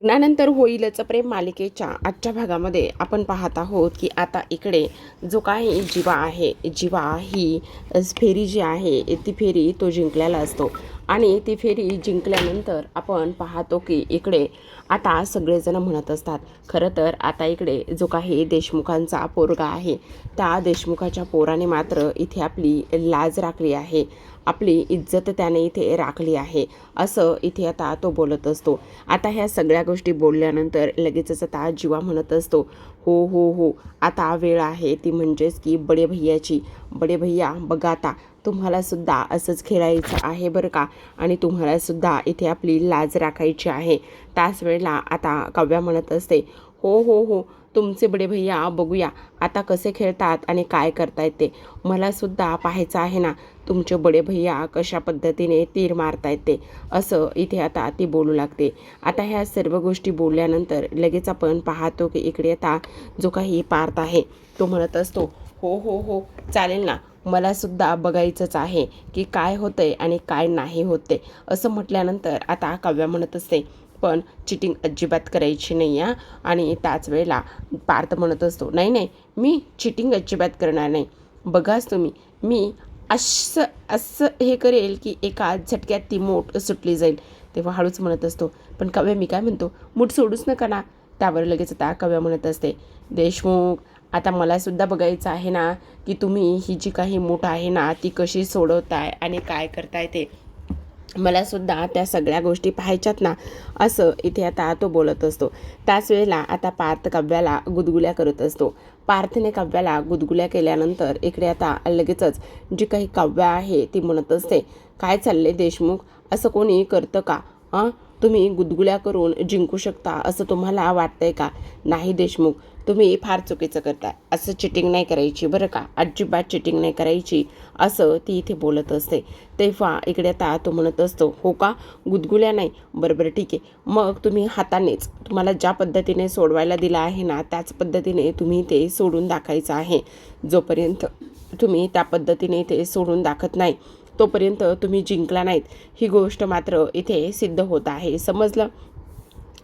लग्नानंतर होईलच प्रेम मालिकेच्या आजच्या भागामध्ये आपण पाहत आहोत की आता इकडे जो काही जीवा ही फेरी जी आहे ती फेरी तो जिंकलेला असतो आणि ती फेरी जिंकल्यानंतर आपण पाहतो की इकडे आता सगळेजण म्हणत असतात, खरं तर आता इकडे जो काही देशमुखांचा पोरगा आहे त्या देशमुखाच्या पोराने मात्र इथे आपली लाज राखली आहे, आपली इज्जत त्याने इथे राखली आहे असं इथे आता तो बोलत असतो. आता ह्या सगळ्या गोष्टी बोलल्यानंतर लगेचच आता जीवा म्हणत असतो, हो हो हो आता वेळ आहे ती म्हणजेच की बडे भैयाची. बडे भैया बघा आता तुम्हालासुद्धा असंच खेळायचं आहे बरं का, आणि तुम्हालासुद्धा इथे आपली लाज राखायची आहे. त्याच वेळेला आता काव्या म्हणत असते, हो हो हो तुमचे बडे भैया बघूया आता कसे खेळतात आणि काय करतायत ते. मलासुद्धा पाहायचं आहे ना तुमचे बडे भैया कशा पद्धतीने तीर मारतायत ते, असं इथे आता ती बोलू लागते. आता ह्या सर्व गोष्टी बोलल्यानंतर लगेच आपण पाहतो की इकडे आता जो काही पार्थ आहे तो म्हणत असतो, हो हो हो चालेल ना, मलासुद्धा बघायचंच आहे की काय होतंय आणि काय नाही होते. असं म्हटल्यानंतर आता काव्या म्हणत असते, पण चिटिंग अजिबात करायची नाही आहे. आणि त्याच वेळेला पार्थ म्हणत असतो, नाही नाही मी चिटिंग अजिबात करणार नाही. बघाच तुम्ही मी असं असं हे करेल की एका झटक्यात ती मूठ सुटली जाईल. तेव्हा हळूच म्हणत असतो, पण काव्या मी काय म्हणतो, मूठ सोडूच नका ना. त्यावर लगेच आता काव्या म्हणत असते, देशमुख आता मलासुद्धा बघायचं आहे ना की तुम्ही ही जी काही मूठ आहे ना ती कशी सोडवताय आणि काय करताय ते. मलासुद्धा त्या सगळ्या गोष्टी पाहायच्यात ना, असं इथे आता तो बोलत असतो. त्याच वेळेला आता पार्थ काव्याला गुदगुल्या करत असतो. पार्थने काव्याला गुदगुल्या केल्यानंतर इकडे आता लगेचच जी काही काव्या आहे ती म्हणत असते, काय चालले देशमुख, असं कोणी करतं का? हां, तुम्ही गुदगुल्या करून जिंकू शकता असं तुम्हाला वाटतंय का? नाही देशमुख, तुम्ही फार चुकीचं करताय. असं चिटिंग नाही करायची बरं का, अजिबात चिटिंग नाही करायची, असं ती इथे बोलत असते. तेव्हा इकडे आता तो म्हणत असतो, हो का, गुदगुल्या नाही, बरं ठीक आहे, मग तुम्ही हातानेच तुम्हाला ज्या पद्धतीने सोडवायला दिलं आहे ना त्याच पद्धतीने तुम्ही ते सोडून दाखायचं आहे. जोपर्यंत तुम्ही त्या पद्धतीने ते सोडून दाखत नाही तोपर्यंत तुम्ही जिंकला नाहीत, ही गोष्ट मात्र इथे सिद्ध होत आहे, समजलं.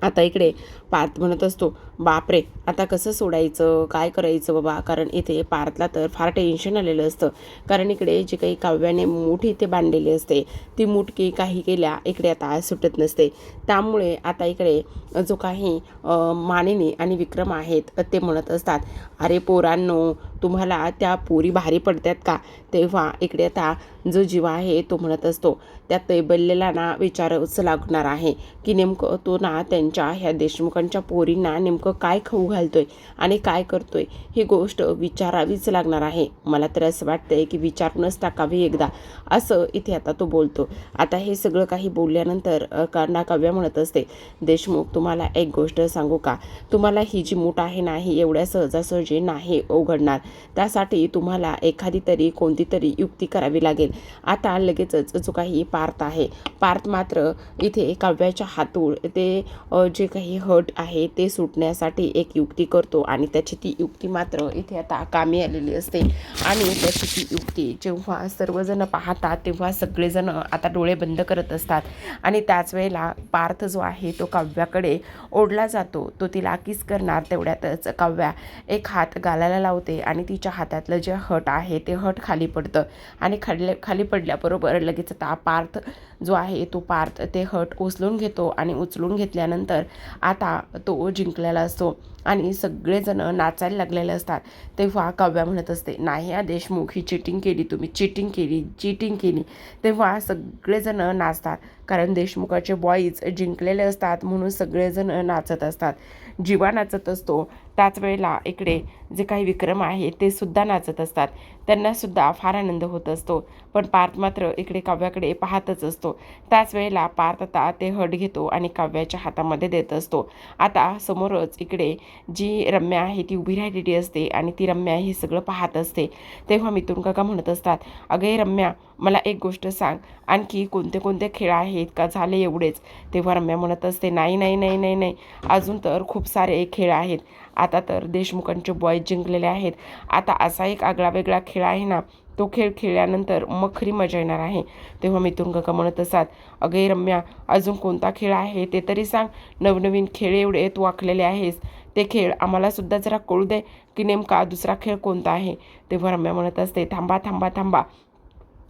आता इकडे पार्थ म्हणत असतो, बापरे आता कसं सोडायचं, काय करायचं बाबा, कारण इथे पार्थला तर फार टेन्शन आलेलं असतं. कारण इकडे जी काही काव्याने मूठ इथे बांधलेली असते ती मूठ काही केल्या इकडे आता सुटत नसते. त्यामुळे आता इकडे जो काही मानिनी आणि विक्रम आहेत ते म्हणत असतात, अरे पोरांनो तुम्हाला त्या पोरी भारी पडतात का. तेव्हा इकडे आता जो जीवा आहे तो म्हणत असतो, त्या तैबल्यला ना विचारावंच लागणार आहे की नेमकं तो ना त्यांच्या ह्या देशमुखांच्या पोरींना नेमकं काय खाऊ घालतोय आणि काय करतोय, ही गोष्ट विचारावीच लागणार आहे. मला तर असं वाटतंय की विचारूनच टाकावी एकदा, असं इथे आता तो बोलतो. आता हे सगळं काही बोलल्यानंतर काव्या म्हणत असते, देशमुख तुम्हाला एक गोष्ट सांगू का, तुम्हाला ही जी मूठ आहे ना ही एवढ्या सहजासहजी नाही उघडणार. त्यासाठी तुम्हाला एखादी तरी कोणती तरी युक्ती करावी लागेल. आता लगेचच जो काही पार्थ आहे, पार्थ मात्र इथे काव्याच्या हातून ते जे काही हट आहे ते सुटण्यासाठी एक युक्ती करतो आणि त्याची ती युक्ती मात्र इथे आता कामी आलेली असते. आणि त्याची ती युक्ती जेव्हा सर्वजण पाहतात तेव्हा सगळेजण आता डोळे बंद करत असतात. आणि त्याच वेळेला पार्थ जो आहे तो काव्याकडे ओढला जातो, तो तिला किस करणार, तेवढ्यातच काव्या एक हात गालाला लावते आणि तिच्या हातातलं जे हट आहे ते हट खाली पडतं. आणि खाली पडल्याबरोबर लगेच आता पार्थ जो आहे तो पार्थ ते हट उचलून घेतो आणि उचलून घेतल्यानंतर आता तो जिंकलेला असतो आणि सगळेजण नाचायला लागलेले असतात. तेव्हा काव्या म्हणत असते, नाही हा देशमुख, ही चिटिंग केली तुम्ही, चिटिंग केली. तेव्हा सगळेजण नाचतात, कारण देशमुखाचे बॉईज जिंकलेले असतात म्हणून सगळेजण नाचत असतात. जीवा नाचत असतो. त्याच वेळेला इकडे जे काही विक्रम आहे ते सुद्धा नाचत असतात, त्यांनासुद्धा फार आनंद होत असतो. पण पार्थ मात्र इकडे काव्याकडे पाहतच असतो. त्याच वेळेला पार्थ आता ते हट घेतो आणि काव्याच्या हातामध्ये देत असतो. आता समोरच इकडे जी रम्या आहे ती उभी राहिलेली असते आणि ती रम्या हे सगळं पाहत असते. तेव्हा मिथुन काका म्हणत असतात, अगे रम्या मला एक गोष्ट सांग, आणखी कोणते कोणते खेळ आहेत का, झाले एवढेच. तेव्हा रम्या म्हणत असते, नाही नाही नाही नाही नाही अजून तर खूप सारे खेळ आहेत. आता तर देशमुखांचे बॉयज जिंकलेले आहेत. आता असा एक आगळा वेगळा खेळ आहे ना तो खेळ खेळल्यानंतर मग खरी मजा येणार आहे. तेव्हा मिथुन काका म्हणत असतात, अगे रम्या, अजून कोणता खेळ आहे ते तरी सांग. नवनवीन खेळ एवढे तू आखलेले आहेस, ते खेळ आम्हाला सुद्धा जरा कळू दे की नेमका दुसरा खेळ कोणता आहे. तेव्हा रम्या म्हणत असते, थांबा थांबा थांबा,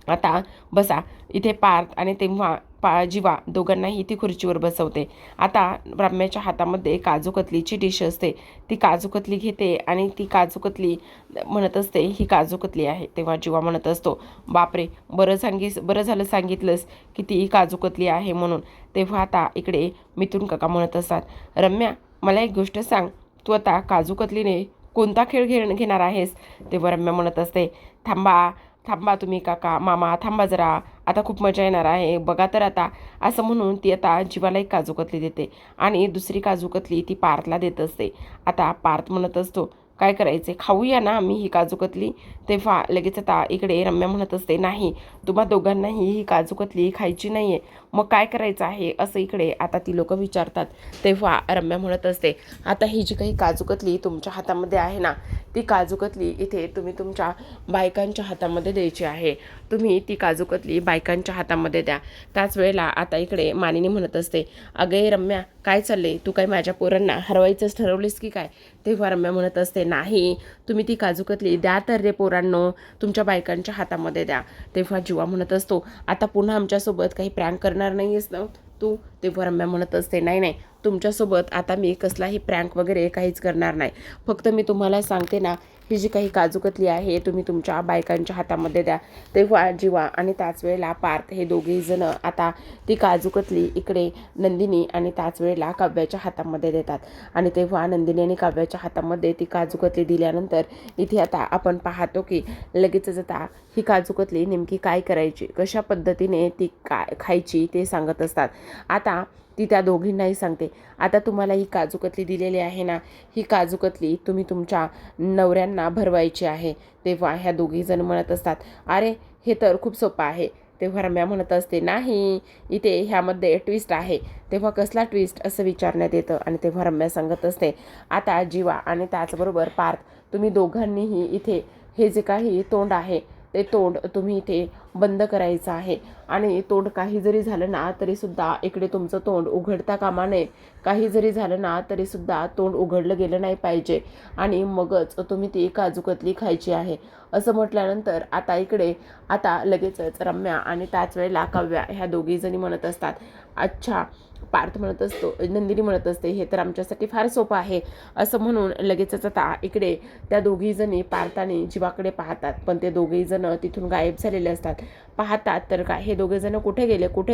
आता बसा इथे. पार्थ आणि तेव्हा जीवा दोघांनाही ती खुर्चीवर बसवते. आता रम्याच्या हातामध्ये काजू कतलीची डिश असते. ती काजू कतली घेते आणि ती काजू कतली म्हणत असते, ही काजू कतली आहे. तेव्हा जीवा म्हणत असतो, बापरे, बरं झालं सांगितलंस की ती काजू कतली आहे म्हणून. तेव्हा आता इकडे मिथुन काका म्हणत असतात, रम्या, मला एक गोष्ट सांग, तू आता काजू कतलीने कोणता खेळ घेणार आहेस. तेव्हा रम्या म्हणत असते, थांबा थांबा तुम्ही काका मामा, थांबा जरा, आता खूप मजा येणार आहे बघा तर आता. असं म्हणून ती आता जीवाला एक काजू कतली देते आणि दुसरी काजू कतली ती पार्थला देत असते. आता पार्थ म्हणत असतो, काय करायचे, खाऊया ना आम्ही ही काजू कतली. तेव्हा लगेच आता इकडे रम्या म्हणत असते, नाही, तुम्हा दोघांनाही ही काजू कतली खायची नाही आहे, मग काय करायचं आहे असं इकडे आता ती लोक विचारतात. तेव्हा रम्या म्हणत असते, आता ही जी काही काजू कतली तुमच्या हातामध्ये आहे ना, ती काजू कतली इथे तुम्ही तुमच्या बायकांच्या हातामध्ये द्यायची आहे. तुम्ही ती काजू कतली बायकांच्या हातामध्ये द्या. त्याच वेळेला आता इकडे मानिनी म्हणत असते, अगे रम्या, काय चालले, तू काय माझ्या पोरांना हरवायचंच ठरवलीस की काय. तेव्हा रम्या म्हणत असते, नाही, तुम्ही ती काजू कतली द्या तर रे पोरांनो, तुमच्या बायकांच्या हातामध्ये द्या. तेव्हा जीवा म्हणत असतो, आता पुन्हा आमच्यासोबत काही प्रँक करणार नाही आहेस ना तू. तेव्हा रम्या म्हणत असते, नाही नाही, तुमच्यासोबत आता मी कसलाही प्रँक वगैरे काहीच करणार नाही. फक्त मी तुम्हाला सांगते ना, ही जी काही काजू कतली आहे तुम्ही तुमच्या बायकांच्या हातामध्ये द्या. तेव्हा जीवा आणि त्याच वेळेला पार्थ हे दोघेही जण आता ती काजू कतली इकडे नंदिनी आणि त्याच वेळेला काव्याच्या हातामध्ये देतात. आणि तेव्हा नंदिनी आणि काव्याच्या हातामध्ये ती काजू कतली दिल्यानंतर इथे आता आपण पाहतो की लगेचच आता ही काजू कतली नेमकी काय करायची, कशा पद्धतीने ती काय खायची ते सांगत असतात. आता ती त्या दोघींनाही सांगते, आता तुम्हाला ही काजू कतली दिलेली आहे ना, ही काजू कतली तुम्ही तुमच्या नवऱ्यांना भरवायची आहे. तेव्हा ह्या दोघी जण म्हणत असतात, अरे हे तर खूप सोपं आहे. तेव्हा रम्या म्हणत असते, नाही, इथे ह्यामध्ये ट्विस्ट आहे. तेव्हा कसला ट्विस्ट असं विचारण्यात येतं. आणि तेव्हा रम्या सांगत असते, आता जीवा आणि त्याचबरोबर पार्थ, तुम्ही दोघांनीही इथे हे जे काही तोंड आहे ते तोंड तुम्ही इथे बंद करायचं आहे. आणि तोंड काही जरी झालं ना तरीसुद्धा इकडे तुमचं तोंड उघडता कामा नये. काही जरी झालं ना तरीसुद्धा तोंड उघडलं गेलं नाही पाहिजे. आणि मगच तुम्ही ती काजू कतली खायची आहे. असं म्हटल्यानंतर आता इकडे आता लगेचच रम्या आणि त्याच वेळेला काव्या ह्या दोघीजणी म्हणत असतात, अच्छा. पार्थ म्हणत असतो, नंदिनी म्हणत असते, हे तर आमच्यासाठी फार सोपं आहे. असं म्हणून लगेचच आता इकडे त्या दोघीजणी पार्थ आणि जीवाकडे पाहतात. पण ते दोघेही तिथून गायब झालेले असतात. पाहतात तर काय, हे दोघेजण कुठे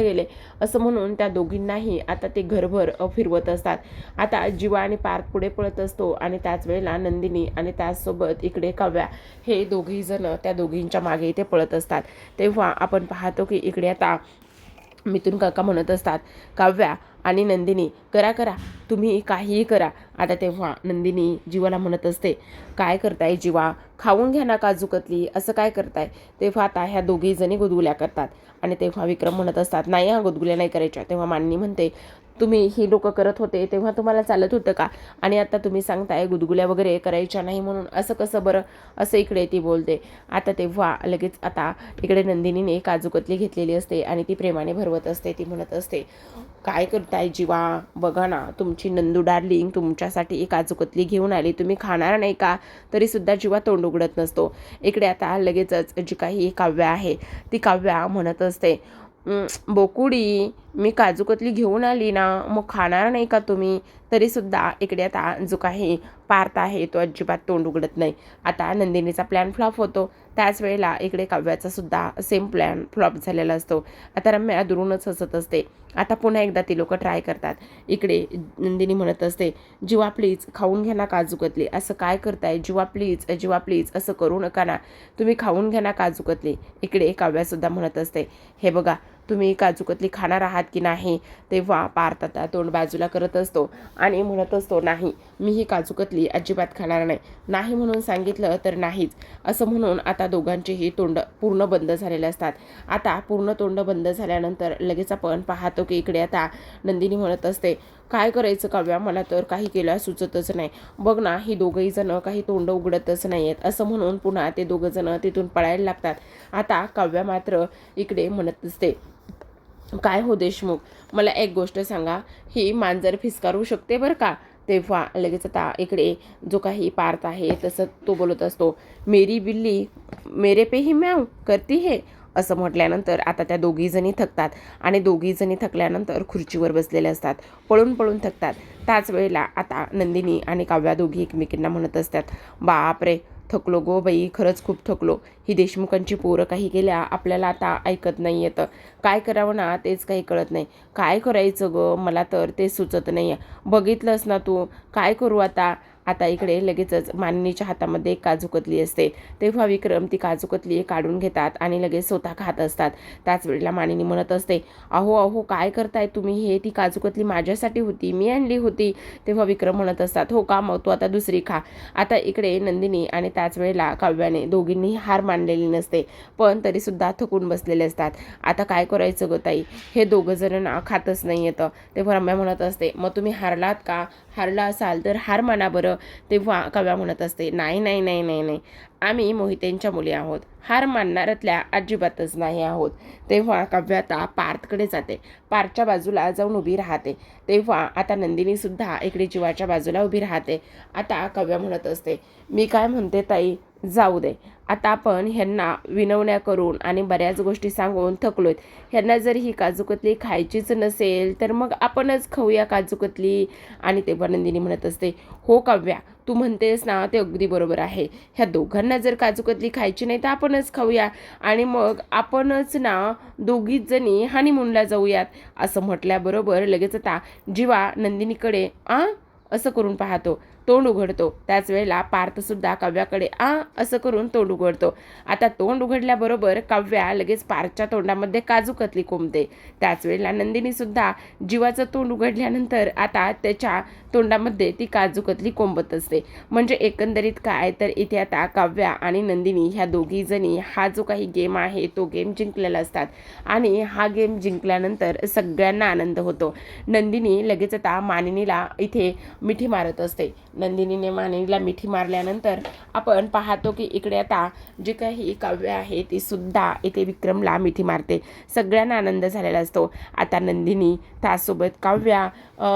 गेले असं म्हणून त्या दोघींनाही आता ते घरभर फिरवत असतात. आता जीवा आणि पार्थ पुढे पळत असतो आणि त्याच वेळेला नंदिनी आणि त्याचसोबत इकडे काव्या हे दोघेही जण त्या दोघींच्या मागे इथे पळत असतात. तेव्हा आपण पाहतो की इकडे आता मिथुन काका म्हणत असतात, काव्या आणि नंदिनी, करा तुम्ही काहीही करा. आता तेव्हा नंदिनी जीवाला म्हणत असते, काय करताय जीवा, खाऊन घ्या ना काजू कतली, असं काय करताय. तेव्हा आता ह्या दोघी जणी गुदगुल्या करतात. आणि तेव्हा विक्रम म्हणत असतात, नाही हा, गुदगुल्या नाही करायच्या. तेव्हा मानिनी म्हणते, तुम्ही ही लोक करत होते तेव्हा तुम्हाला चालत होतं का, आणि आता तुम्ही सांगताय गुदगुल्या वगैरे करायच्या नाही म्हणून, असं कसं बरं, असं इकडे ती बोलते. आता तेव्हा लगेच आता इकडे नंदिनीने काजू कतली घेतलेली असते आणि ती प्रेमाने भरवत असते. ती म्हणत असते, काय करताय जीवा, बघा ना, तुमची नंदू डार्लिंग तुमच्यासाठी एक काजू कतली घेऊन आली, तुम्ही खाणार नाही का. तरीसुद्धा जीवा तोंड उघडत नसतो. इकडे आता लगेचच जी काही काव्या आहे ती काव्या म्हणत असते, बोकुडी, मी काजू कतली घेऊन आली ना, मग खाणार नाही का तुम्ही. तरीसुद्धा इकडे आता जो काही पार्थ आहे तो अजिबात तोंड उघडत नाही. आता नंदिनीचा प्लॅन फ्लॉप होतो. त्याच वेळेला इकडे काव्याचा सुद्धा सेम प्लॅन फ्लॉप झालेला असतो. आता रम्या दुरूनच हसत असते. आता पुन्हा एकदा ती लोक ट्राय करतात. इकडे नंदिनी म्हणत असते, जीवा प्लीज खाऊन घ्या ना काजू कतली, असं काय करताय जीवा प्लीज असं करू नका ना, तुम्ही खाऊन घ्या ना काजू कतली. इकडे काव्यासुद्धा म्हणत असते, हे बघा, तुम्ही काजू कतली खाणार आहात की नाही. तेव्हा पार्थ आता तोंड बाजूला करत असतो आणि म्हणत असतो, नाही, मी ही काजू कतली अजिबात खाणार नाही म्हणून सांगितलं तर नाहीच. असं म्हणून आता दोघांचेही तोंड पूर्ण बंद झालेले असतात. आता पूर्ण तोंड बंद झाल्यानंतर लगेच आपण पाहतो की इकडे आता नंदिनी म्हणत असते, काय करायचं काव्या, मला तर काही केलं सुचतच नाही. बघ ना, ही दोघंही जण काही तोंड उघडतच नाही आहेत, असं म्हणून पुन्हा ते दोघं जण तिथून पळायला लागतात. आता काव्या मात्र इकडे म्हणत असते, काय हो देशमुख, मला एक गोष्ट सांगा, ही मांजर फिसकारू शकते बरं का? तेव्हा लगेच आता इकडे जो काही पार्थ आहे तसं तो बोलत असतो, मेरी बिल्ली मेरे पे ही म्याव करती है, असं म्हटल्यानंतर आता त्या दोघीजणी थकतात आणि दोघीजणी थकल्यानंतर खुर्चीवर बसलेले असतात, पळून पळून थकतात. त्याच वेळेला आता नंदिनी आणि काव्या दोघी एकमेकींना म्हणत असतात, बापरे थकलो गो बाई, खरंच खूप थकलो. ही देशमुखांची पोरं काही गेल्या आपल्याला आता ऐकत नाही येतं, काय करावं ना तेच काही कळत नाही. काय करायचं गं, मला तर ते सुचत नाही आहे. बघितलंस ना तू, काय करू आता? आता इकडे लगेचच मानिनीच्या हातामध्ये एक काजूकतली असते. तेव्हा विक्रम ती काजूकतली काढून घेतात आणि लगेच स्वतः खात असतात. त्याच वेळेला मानिनी म्हणत असते, अहो अहो काय करताय तुम्ही, हे ती काजूकतली माझ्यासाठी होती, मी आणली होती. तेव्हा विक्रम म्हणत असतात, हो का, मग तू आता दुसरी खा. आता इकडे नंदिनी आणि त्याच वेळेला काव्याने दोघींनी हार मानलेली नसते, पण तरीसुद्धा थकून बसलेले असतात. आता काय करायचं गं ताई, हे दोघं जण ना खातच नाही येतं. तेव्हा रम्या म्हणत असते, मग तुम्ही हारलात का? हारला असाल तर हार माना बरं. तेव्हा काव्या म्हणत असते, नाही नाही नाही नाही नाही, आम्ही मोहितेंच्या मुली आहोत, हार मानणाऱ्यातल्या अजिबातच नाही आहोत. तेव्हा काव्या आता पार्थकडे जाते, पार्थच्या बाजूला जाऊन उभी राहते. तेव्हा आता नंदिनीसुद्धा इकडे जीवाच्या बाजूला उभी राहते. आता काव्या म्हणत असते, मी काय म्हणते ताई, जाऊ दे, आता आपण ह्यांना विनवण्या करून आणि बऱ्याच गोष्टी सांगून थकलोत. ह्यांना जर ही काजूकतली खायचीच नसेल तर मग आपणच खाऊया काजूकतली. आणि तेव्हा नंदिनी म्हणत असते, हो काव्या, तू म्हणतेस ना ते अगदी बरोबर आहे, ह्या दोघांना जर काजूकतली खायची नाही तर आपणच खाऊया आणि मग आपणच ना दोघीच जणी हनीमूनला जाऊयात. असं म्हटल्याबरोबर लगेच आता जीवा नंदिनीकडे असं करून पाहतो, तोंड उघडतो. त्याच वेळेला पार्थसुद्धा काव्याकडे असं करून तोंड उघडतो. आता तोंड उघडल्याबरोबर काव्या लगेच पार्थच्या तोंडामध्ये काजूकतली कोंबते. त्याच वेळेला नंदिनीसुद्धा जीवाचं तोंड उघडल्यानंतर आता त्याच्या तोंडामध्ये ती काजूकतली कोंबत असते. म्हणजे एकंदरीत काय तर इथे आता काव्या आणि नंदिनी ह्या दोघी जणी हा जो काही गेम आहे तो गेम जिंकलेला असतात आणि हा गेम जिंकल्यानंतर सगळ्यांना आनंद होतो. नंदिनी लगेच आता मानिनीला इथे मिठी मारत असते. नंदिनीने मानिनीला मिठी मारल्यानंतर आपण पाहतो की इकडे आता जी काही काव्य आहे ती सुद्धा इथे विक्रमला मिठी मारते. सगळ्यांना आनंद झालेला असतो. आता नंदिनी त्यासोबत काव्या,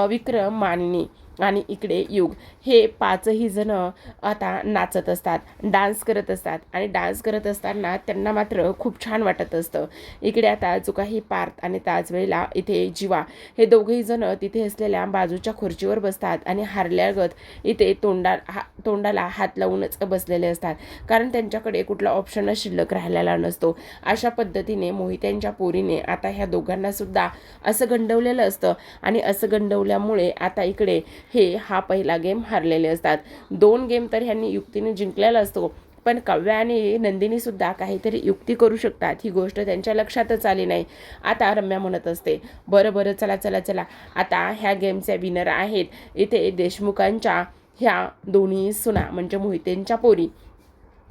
विक्रम, मानिनी आणि इकडे युग हे पाचही जण आता नाचत असतात, डान्स करत असतात आणि डान्स करत असताना त्यांना मात्र खूप छान वाटत असतं. इकडे आता जो काही पार्थ आणि त्याच वेळेला इथे जीवा हे दोघेही जण तिथे असलेल्या बाजूच्या खुर्चीवर बसतात आणि हारल्यागत इथे तोंडाला हात लावूनच बसलेले असतात, कारण त्यांच्याकडे कुठला ऑप्शनच शिल्लक राहिलेला नसतो. अशा पद्धतीने मोहित्यांच्या पोरीने आता ह्या दोघांना सुद्धा असं गंडवलेलं असतं आणि असं गंडवल्यामुळे आता इकडे हा पहिला गेम हारलेले असतात. 2 गेम तर ह्यांनी युक्तीने जिंकलेला असतो, पण काव्या आणि नंदिनी सुद्धा काहीतरी युक्ती करू शकतात ही गोष्ट त्यांच्या लक्षातच आली नाही. आता रम्या म्हणत असते, बरं बरं, चला चला चला, आता ह्या गेमचे विनर आहेत इथे देशमुखांच्या ह्या दोन्ही सुना म्हणजे मोहितेंच्या पोरी.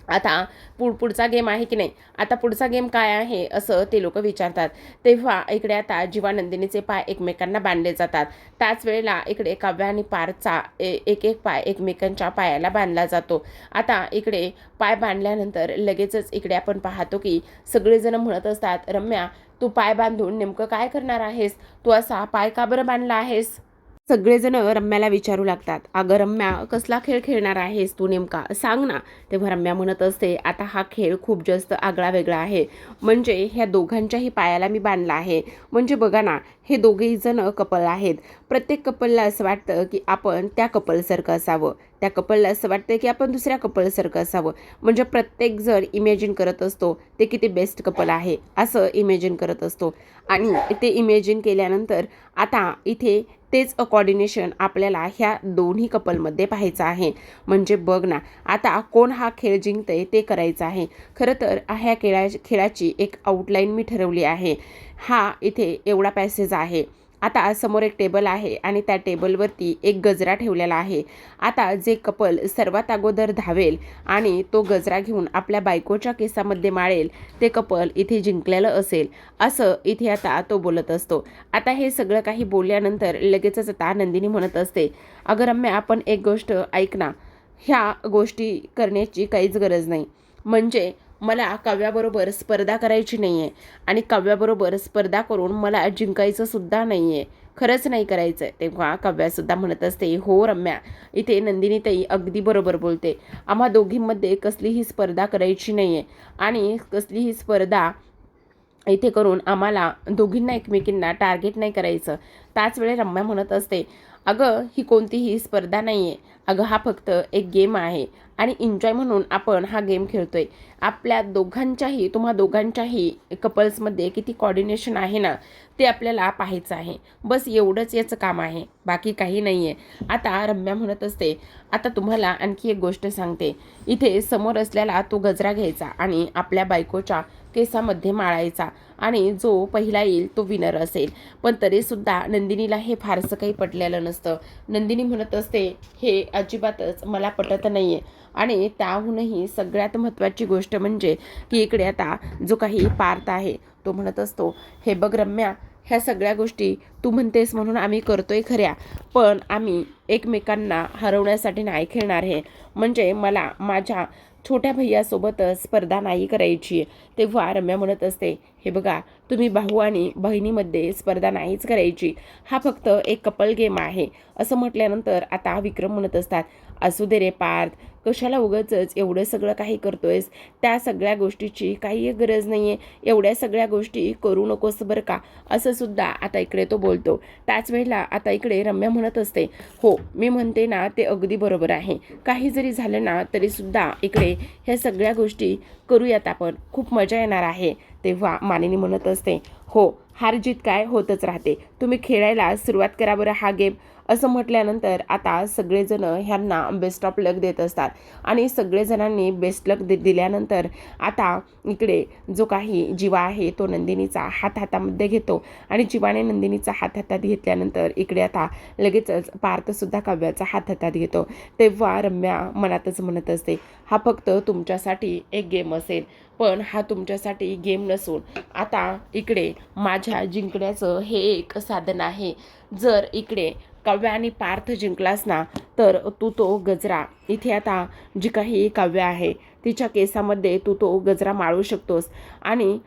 आता पुढचा गेम आहे की नाही, आता पुढचा गेम काय आहे असं ते लोक विचारतात. तेव्हा इकडे आता जीवा नंदिनीचे पाय एकमेकांना बांधले जातात. त्याच वेळेला इकडे काव्या आणि पारचा एक एक पाय एकमेकांच्या पायाला बांधला जातो. आता इकडे पाय बांधल्यानंतर लगेचच इकडे आपण पाहतो की सगळेजण म्हणत असतात, रम्या तू पाय बांधून नेमकं काय करणार आहेस, तू असा पाय का बरं बांधला आहेस? सगळेजण रम्याला विचारू लागतात, अगं रम्या, कसला खेळ खेळणार आहेस तू नेमका, सांग ना. तेव्हा रम्या म्हणत असते, आता हा खेळ खूप जास्त आगळा वेगळा आहे. म्हणजे ह्या दोघांच्याही पायाला मी बांधला आहे. म्हणजे बघा ना, हे दोघेही जण कपल आहेत. प्रत्येक कपलला असं वाटतं की आपण त्या कपलसारखं असावं, त्या कपलला असं वाटतं की आपण दुसऱ्या कपलसारखं असावं. म्हणजे प्रत्येक जण इमॅजिन करत असतो ते किती बेस्ट कपल आहे असं इमॅजिन करत असतो. आणि ते इमॅजिन केल्यानंतर आता इथे तेच कॉर्डिनेशन आपल्याला ह्या दोन्ही कपलमध्ये पाहायचं आहे. म्हणजे बघ ना, आता कोण हा खेळ जिंकतंय ते करायचं आहे. खरं तर ह्या खेळाची एक आउटलाईन मी ठरवली आहे. हा इथे एवढा पॅसेज आहे आता समोर एक टेबल आहे आणि त्या टेबलवरती एक गजरा ठेवलेला आहे. आता जे कपल सर्वात अगोदर धावेल आणि तो गजरा घेऊन आपल्या बायकोच्या केसामध्ये माळेल ते कपल इथे जिंकलेलं असेल, असं इथे आता तो बोलत असतो. आता हे सगळं काही बोलल्यानंतर लगेचच आता नंदिनी म्हणत असते, अगं रम्या, आपण एक गोष्ट ऐक ना, ह्या गोष्टी करण्याची काहीच गरज नाही. म्हणजे मला काव्याबरोबर स्पर्धा करायची नाही आहे आणि काव्याबरोबर स्पर्धा करून मला जिंकायचं सुद्धा नाही आहे, खरंच नाही करायचं आहे. तेव्हा काव्यासुद्धा म्हणत असते, हो रम्या, इथे नंदिनीताई अगदी बरोबर बोलते. आम्हा दोघींमध्ये कसलीही स्पर्धा करायची नाही आहे आणि कसलीही स्पर्धा इथे करून आम्हाला दोघींना एकमेकींना टार्गेट नाही करायचं. त्याच वेळी रम्या म्हणत असते, अगं ही कोणतीही स्पर्धा नाही आहे, अगं हा फक्त एक गेम आहे आणि एन्जॉय म्हणून आपण हा गेम खेळतोय. आपल्या दोघांच्याही, तुम्हा दोघांच्याही कपल्समध्ये किती कॉर्डिनेशन आहे ना, ते आपल्याला पाहायचं आहे. बस एवढंच याचं काम आहे, बाकी काही नाही आहे. आता रम्या म्हणत असते, आता तुम्हाला आणखी एक गोष्ट सांगते. इथे समोर असलेला तो गजरा घ्यायचा आणि आपल्या बायकोच्या केसामध्ये माळायचा आणि जो पहिला येईल तो विनर असेल. पण तरीसुद्धा नंदिनीला हे फारसं काही पटलेलं नसतं. नंदिनी म्हणत असते, हे अजिबातच मला पटत नाही आहे. आणि त्याहूनही सगळ्यात महत्त्वाची गोष्ट म्हणजे की इकडे आता जो काही पार्थ आहे तो म्हणत असतो, हे बघ रम्या, ह्या सगळ्या गोष्टी तू म्हणतेस म्हणून आम्ही करतोय खऱ्या, पण आम्ही एकमेकांना हरवण्यासाठी नाही खेळणार आहे. म्हणजे मला माझ्या छोट्या भैयासोबतच स्पर्धा नाही करायची. तेव्हा रम्या म्हणत असते, हे बघा, तुम्ही भाऊ आणि बहिणीमध्ये स्पर्धा नाहीच करायची, हा फक्त एक कपल गेम आहे, असं म्हटल्यानंतर आता विक्रम म्हणत असतात, असू दे रे पार्थ, कशाला उगाचच एवढं सगळं काही करतोयस, त्या सगळ्या गोष्टीची काही गरज नाही आहे, एवढ्या सगळ्या गोष्टी करू नकोस बरं का, असं सुद्धा आता इकडे तो बोलतो. त्याच वेळेला आता इकडे रम्या म्हणत असते, हो मी म्हणते ना ते अगदी बरोबर आहे, काही जरी झालं ना तरीसुद्धा इकडे ह्या सगळ्या गोष्टी करूयात आपण, खूप मजा येणार आहे. तेव्हा मानिनी म्हणत असते, हो हार जीत काय होतच राहते, तुम्ही खेळायला सुरुवात करा बरं हा गेम, असं म्हटल्यानंतर आता सगळेजण ह्यांना बेस्ट ऑफ लक देत असतात आणि सगळेजणांनी बेस्ट लक दिल्यानंतर आता इकडे जो काही जीवा आहे तो नंदिनीचा हातामध्ये घेतो आणि जीवाने नंदिनीचा हातात घेतल्यानंतर इकडे आता लगेचच पार्थसुद्धा काव्याचा हातात घेतो. तेव्हा रम्या मनातच म्हणत असते, हा फक्त तुमच्यासाठी एक गेम असेल, पण हा तुमच्यासाठी गेम नसून आता इकडे माझ्या जिंकण्याचं हे एक साधन आहे. जर इकडे काव्य आणि पार्थ जिंकलास ना तर तू तो गजरा, इथे आता जी काही काव्य आहे तिच्या केसामध्ये तू तो गजरा माळू शकतोस आणि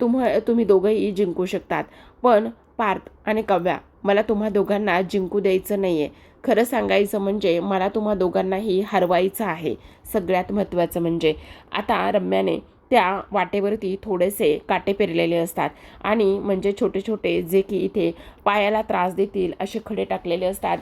तुम्ही दोघंही जिंकू शकतात. पण पार्थ आणि काव्या, मला तुम्हा दोघांना जिंकू द्यायचं नाही आहे. खरं सांगायचं म्हणजे मला तुम्हा दोघांनाही हरवायचं आहे. सगळ्यात महत्त्वाचं म्हणजे आता रम्याने त्या वाटेवरती थोडेसे काटे पेरलेले असतात आणि म्हणजे छोटे छोटे जे की इथे पायाला त्रास देतील असे खडे टाकलेले असतात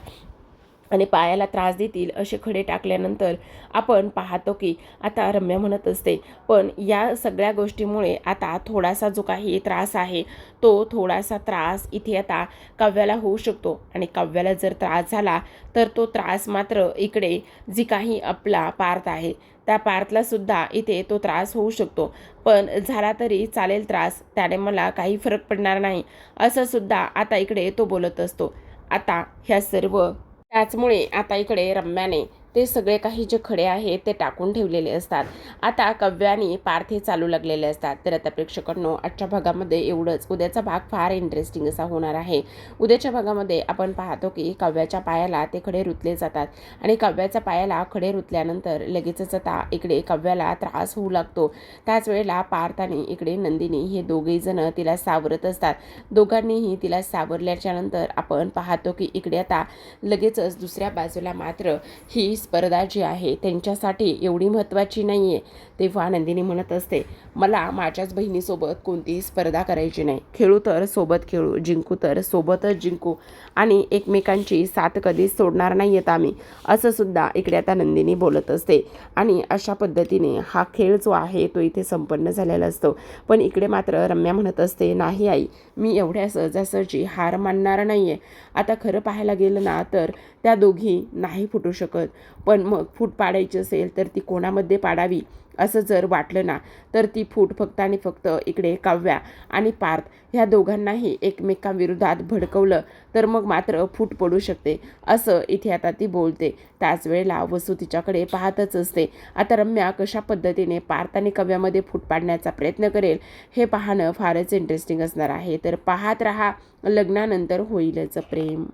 आणि पायाला त्रास देतील असे खडे टाकल्यानंतर आपण पाहतो की आता रम्या म्हणत असते, पण या सगळ्या गोष्टीमुळे आता थोडासा जो काही त्रास आहे तो थोडासा त्रास इथे आता काव्याला होऊ शकतो आणि काव्याला जर त्रास झाला तर तो त्रास मात्र इकडे जी काही आपला पार्थ आहे त्या पार्थला सुद्धा इथे तो त्रास होऊ शकतो. पण झाला तरी चालेल त्रास, त्याने मला काही फरक पडणार नाही, असं सुद्धा आता इकडे तो बोलत असतो. आता ह्या सर्व त्याचमुळे आता इकडे रम्याने ते सगळे काही जे खडे आहेत ते टाकून ठेवलेले असतात. आता काव्याने पार्थे चालू लागलेले असतात. तर आता प्रेक्षकांनो, आजच्या भागामध्ये एवढंच. उद्याचा भाग फार इंटरेस्टिंग असा होणार आहे. उद्याच्या भागामध्ये आपण पाहतो की काव्याच्या पायाला ते खडे रुतले जातात आणि काव्याच्या पायाला खडे रुतल्यानंतर लगेचच आता इकडे काव्याला त्रास होऊ लागतो. त्याच वेळेला पार्थ आणि इकडे नंदिनी हे दोघेही जण तिला सावरत असतात. दोघांनीही तिला सावरल्याच्या नंतर आपण पाहतो की इकडे आता लगेचच दुसऱ्या बाजूला मात्र ही स्पर्धा जी आहे त्यांच्यासाठी एवढी महत्त्वाची नाही आहे. तेव्हा नंदिनी म्हणत असते, मला माझ्याच बहिणीसोबत कोणतीही स्पर्धा करायची नाही, खेळू तर सोबत खेळू, जिंकू तर सोबतच जिंकू आणि एकमेकांची साथ कधीच सोडणार नाही आहेत आम्ही, असं सुद्धा इकडे आता नंदिनी बोलत असते. आणि अशा पद्धतीने हा खेळ जो आहे तो इथे संपन्न झालेला असतो. पण इकडे मात्र रम्या म्हणत असते, नाही आई, मी एवढ्या सहजासहजी हार मानणार नाही आहे. आता खरं पाहायला गेलं ना तर त्या दोघी नाही फुटू शकत. पण मग फूट पाडायची असेल तर ती कोणामध्ये पाडावी असं जर वाटलं ना, तर ती फूट फक्त आणि फक्त इकडे काव्या आणि पार्थ ह्या दोघांनाही एकमेकांविरोधात भडकवलं तर मग मात्र फूट पडू शकते, असं इथे आता ती बोलते. त्याच वेळेला वसू तिच्याकडे पाहतच असते. आता रम्या कशा पद्धतीने पार्थ आणि काव्यामध्ये फूट पाडण्याचा प्रयत्न करेल हे पाहणं फारच इंटरेस्टिंग असणार आहे. तर पाहत रहा लग्नानंतर होईलच प्रेम.